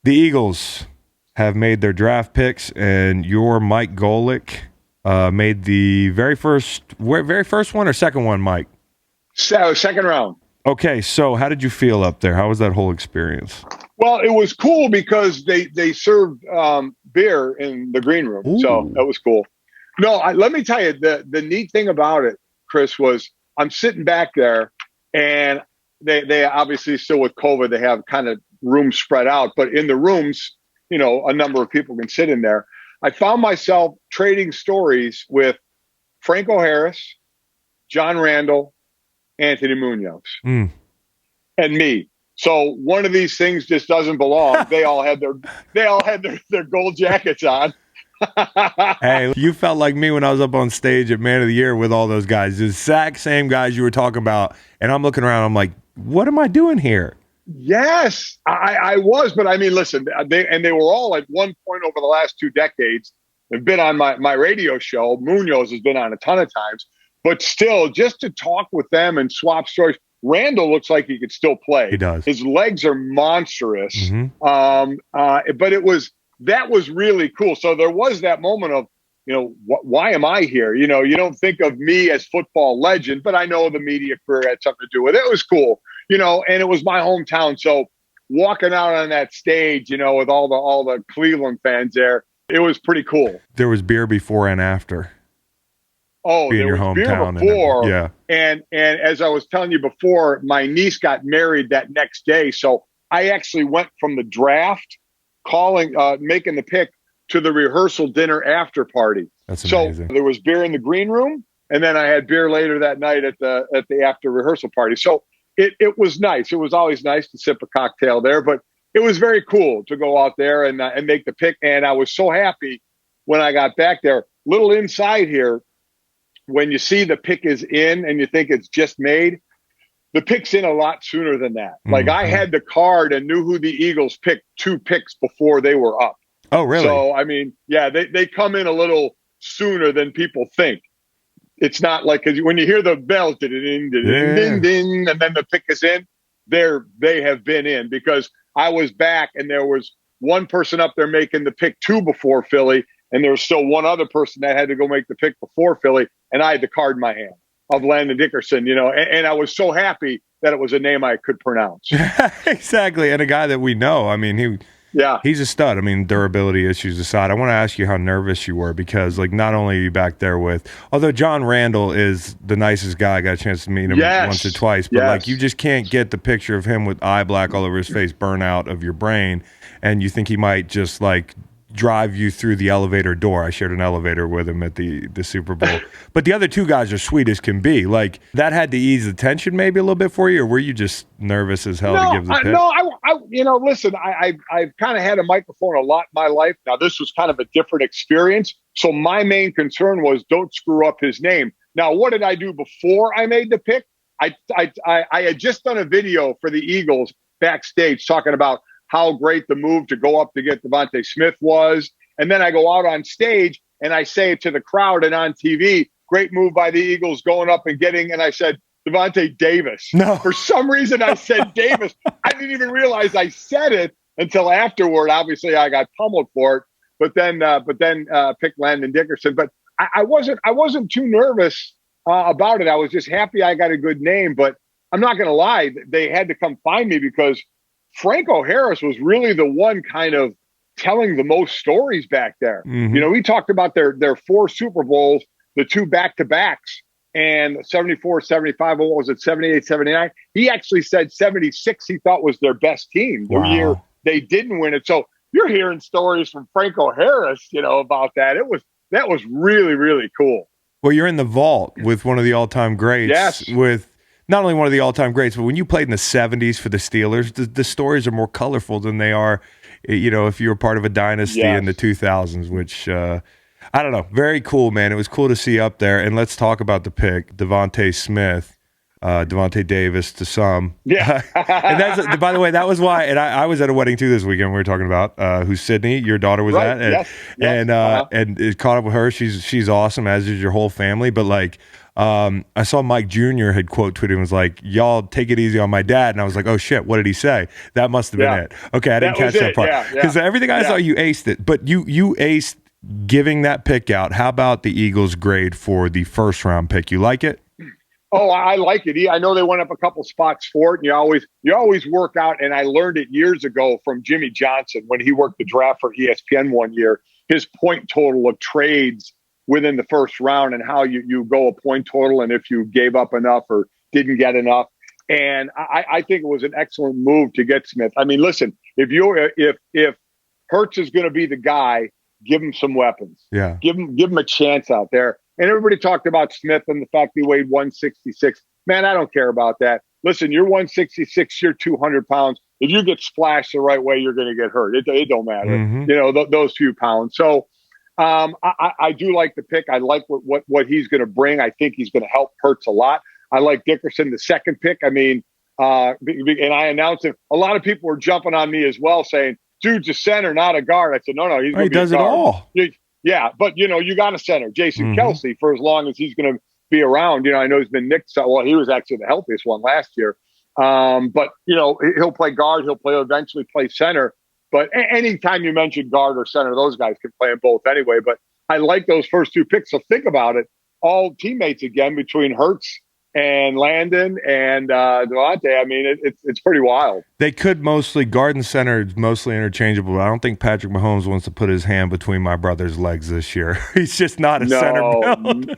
The Eagles have made their draft picks, and your Mike Golic made the very first one or second one, Mike? So, second round. Okay, so how did you feel up there? How was that whole experience? Well, it was cool because they served beer in the green room, so that was cool. No, let me tell you, the neat thing about it, Chris, was I'm sitting back there, and they obviously still with COVID, they have kind of rooms spread out, but in the rooms, a number of people can sit in there. I found myself trading stories with Franco Harris, John Randall, Anthony Munoz, and me. So one of these things just doesn't belong. They all had their gold jackets on. Hey, you felt like me when I was up on stage at Man of the Year with all those guys, the exact same guys you were talking about. And I'm looking around, I'm like, what am I doing here? Yes, I was. But I mean, listen, they were all at one point over the last 2 decades have been on my radio show. Munoz has been on a ton of times, but still, just to talk with them and swap stories. Randall looks like he could still play. He does. His legs are monstrous. Mm-hmm. But that was really cool. So there was that moment of, why am I here? You don't think of me as football legend, but I know the media career had something to do with it. It was cool, and it was my hometown. So walking out on that stage, with all the Cleveland fans there, it was pretty cool. There was beer before and after. Oh, there was beer before. Yeah. And as I was telling you before, my niece got married that next day. So I actually went from the draft, making the pick, to the rehearsal dinner after party. That's amazing. So there was beer in the green room, and then I had beer later that night at the after rehearsal party. So it was nice. It was always nice to sip a cocktail there, but it was very cool to go out there and make the pick. And I was so happy when I got back there. Little inside here, when you see the pick is in and you think it's just made, the pick's in a lot sooner than that. Like I had the card and knew who the Eagles picked 2 picks before they were up. Oh, really? So, I mean, yeah, they come in a little sooner than people think. It's not like, cause when you hear the bells, ding, ding, ding, ding, and then the pick is in, they have been in, because I was back and there was one person up there making the pick 2 before Philly, and there was still one other person that had to go make the pick before Philly, and I had the card in my hand of Landon Dickerson, and I was so happy that it was a name I could pronounce. Exactly, and a guy that we know. I mean, he's a stud. I mean, durability issues aside, I want to ask you how nervous you were, because not only are you back there with, although John Randall is the nicest guy, I got a chance to meet him once or twice, but you just can't get the picture of him with eye black all over his face, burnout of your brain, and you think he might just drive you through the elevator door. I shared an elevator with him at the Super Bowl. But the other 2 guys are sweet as can be. That had to ease the tension maybe a little bit for you, or were you just nervous as hell to give the pick? Listen, I've kind of had a microphone a lot in my life. Now, this was kind of a different experience. So my main concern was don't screw up his name. Now, what did I do before I made the pick? I had just done a video for the Eagles backstage talking about how great the move to go up to get Devontae Smith was. And then I go out on stage and I say it to the crowd and on TV, great move by the Eagles going up and getting, and I said, Devontae Davis. No. For some reason I said Davis. I didn't even realize I said it until afterward. Obviously I got pummeled for it, but then picked Landon Dickerson. But I wasn't too nervous about it. I was just happy I got a good name, but I'm not going to lie. They had to come find me because Franco Harris was really the one kind of telling the most stories back there. Mm-hmm. We talked about their 4 Super Bowls, the 2 back-to-backs, and 74, 75, what was it, 78, 79? He actually said 76 he thought was their best team the year they didn't win it. So you're hearing stories from Franco Harris, about that. That was really, really cool. Well, you're in the vault with one of the all-time greats. Yes. With not only one of the all-time greats, but when you played in the 70s for the Steelers, the stories are more colorful than they are, if you were part of a dynasty in the 2000s, which, I don't know, very cool, man. It was cool to see up there. And let's talk about the pick, Devontae Smith, Devontae Davis to some. Yeah. And that's, by the way, that was why, and I was at a wedding too this weekend we were talking about, who Sydney, your daughter was at. And, yes. and it caught up with her. She's awesome, as is your whole family. But I saw Mike Jr. had quote tweeted and was like, y'all take it easy on my dad. And I was like, oh shit, what did he say? That must have been it. Okay, I didn't catch that part. Because everything I saw, you aced it. But you aced giving that pick out. How about the Eagles' grade for the first round pick? You like it? Oh, I like it. I know they went up a couple spots for it, and you always work out. And I learned it years ago from Jimmy Johnson when he worked the draft for ESPN one year. His point total of trades within the first round and how you go a point total and if you gave up enough or didn't get enough. And I think it was an excellent move to get Smith. I mean, listen, if Hurts is going to be the guy, give him some weapons. Yeah, give him a chance out there. And everybody talked about Smith and the fact he weighed 166. Man, I don't care about that. Listen, you're 166, you're 200 pounds. If you get splashed the right way, you're going to get hurt. It don't matter. Mm-hmm. Those few pounds. So I do like the pick. I like what he's going to bring. I think he's going to help Hurts a lot. I like Dickerson, the second pick. I mean, and I announced it. A lot of people were jumping on me as well, saying, dude's a center, not a guard. I said, no, he does it all. Yeah, but, you got a center, Jason Kelsey, for as long as he's going to be around. I know he's been nicked. Well, he was actually the healthiest one last year. But, he'll play guard. He'll eventually play center. But anytime you mention guard or center, those guys can play in both anyway. But I like those first two picks. So think about it. All teammates again between Hurts and Landon and Devontae. I mean, it's pretty wild. They could mostly guard and center, mostly interchangeable. But I don't think Patrick Mahomes wants to put his hand between my brother's legs this year. He's just not a center build.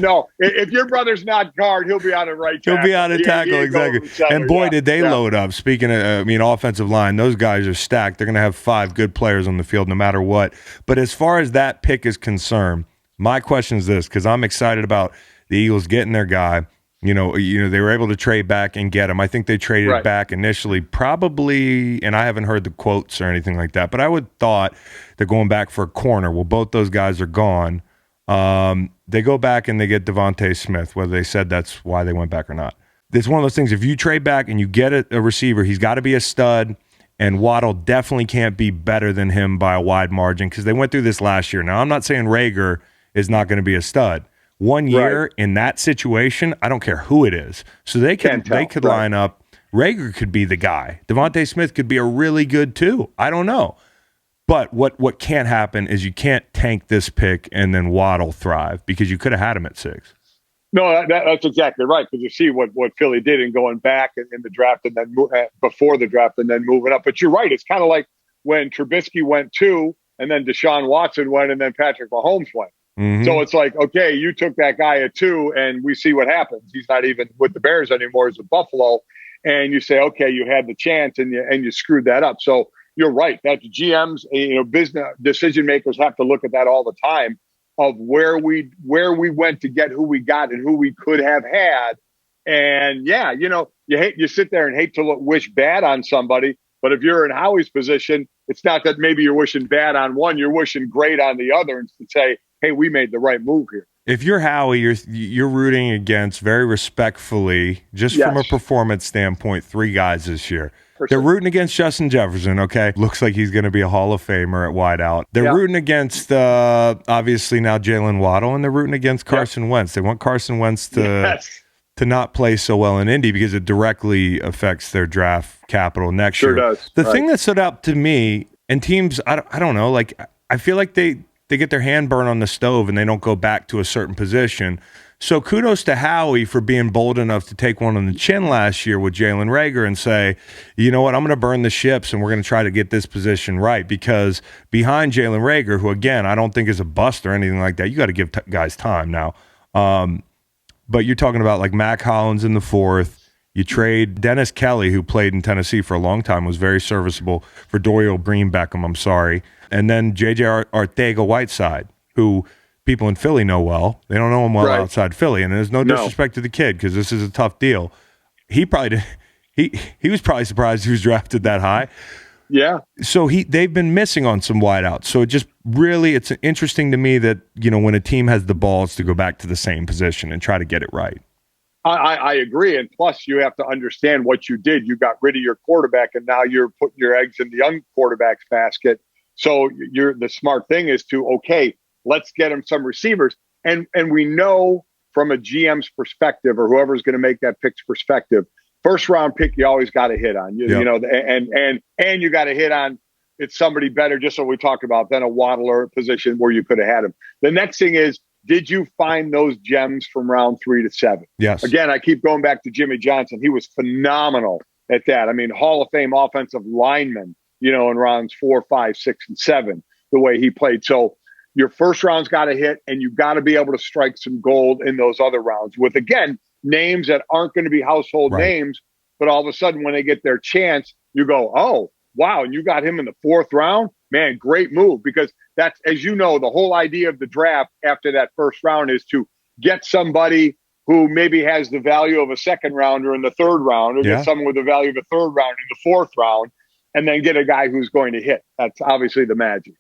No. If your brother's not guard, he'll be on a right tackle. He'll be on a tackle, exactly. And boy, did they load up. Speaking of, offensive line, those guys are stacked. They're going to have 5 good players on the field no matter what. But as far as that pick is concerned, my question is this, because I'm excited about the Eagles getting their guy. They were able to trade back and get him. I think they traded back initially, probably, and I haven't heard the quotes or anything like that, but I would thought they're going back for a corner. Well, both those guys are gone. They go back and they get Devontae Smith, whether they said that's why they went back or not. It's one of those things, if you trade back and you get a receiver, he's got to be a stud, and Waddle definitely can't be better than him by a wide margin because they went through this last year. Now, I'm not saying Rager is not going to be a stud. 1 year in that situation, I don't care who it is. So they could line up. Rager could be the guy. Devontae Smith could be a really good too. I don't know. But what can't happen is you can't tank this pick and then Waddle thrive because you could have had him at 6. No, that's exactly right. Because you see what Philly did in going back in the draft and then before the draft and then moving up. But you're right. It's kind of like when Trubisky went 2 and then Deshaun Watson went and then Patrick Mahomes went. Mm-hmm. So it's like, okay, you took that guy at 2 and we see what happens. He's not even with the Bears anymore. He's with Buffalo. And you say, okay, you had the chance and you screwed that up. So you're right. That GMs, business decision makers have to look at that all the time of where we went to get who we got and who we could have had. And you sit there and hate to wish bad on somebody. But if you're in Howie's position, it's not that maybe you're wishing bad on one, you're wishing great on the other and to say, hey, we made the right move here. If you're Howie, you're rooting against, very respectfully, just from a performance standpoint, 3 guys this year. They're rooting against Justin Jefferson, okay? Looks like he's going to be a Hall of Famer at wideout. They're rooting against, obviously, now Jalen Waddle, and they're rooting against Carson Wentz. They want Carson Wentz to not play so well in Indy because it directly affects their draft capital next year. Does. The thing that stood out to me, and teams, I don't know, like I feel like they get their hand burned on the stove and they don't go back to a certain position. So kudos to Howie for being bold enough to take one on the chin last year with Jalen Reagor and say, you know what, I'm going to burn the ships and we're going to try to get this position right. Because behind Jalen Reagor, who again, I don't think is a bust or anything like that, you got to give guys time now. But you're talking about like Mac Hollins in the 4th. You trade Dennis Kelly, who played in Tennessee for a long time, was very serviceable, for Dorial Green Beckham, I'm sorry. And then J.J. Arcega-Whiteside, who people in Philly know well. They don't know him well outside Philly. And there's no disrespect to the kid because this is a tough deal. He probably he was probably surprised he was drafted that high. Yeah. So they've been missing on some wideouts. So it just really, it's interesting to me that, when a team has the balls to go back to the same position and try to get it right. I agree. And plus, you have to understand what you did. You got rid of your quarterback, and now you're putting your eggs in the young quarterback's basket. So the smart thing is to, okay, let's get him some receivers. And we know from a GM's perspective or whoever's going to make that pick's perspective, first round pick, you always got to hit on, you know, and you got to hit on it's somebody better, just so we talked about, than a Waddler position where you could have had him. The next thing is, did you find those gems from round 3 to 7? Yes. Again, I keep going back to Jimmy Johnson. He was phenomenal at that. I mean, Hall of Fame offensive lineman, you know, in rounds 4, 5, 6, and 7, the way he played. So your first round's got to hit, and you got to be able to strike some gold in those other rounds with, again, names that aren't going to be household names, but all of a sudden when they get their chance, you go, oh, wow, and you got him in the 4th round? Man, great move, because that's, as you know, the whole idea of the draft after that first round is to get somebody who maybe has the value of a 2nd rounder in the 3rd round, or get someone with the value of a 3rd round in the 4th round, and then get a guy who's going to hit. That's obviously the magic.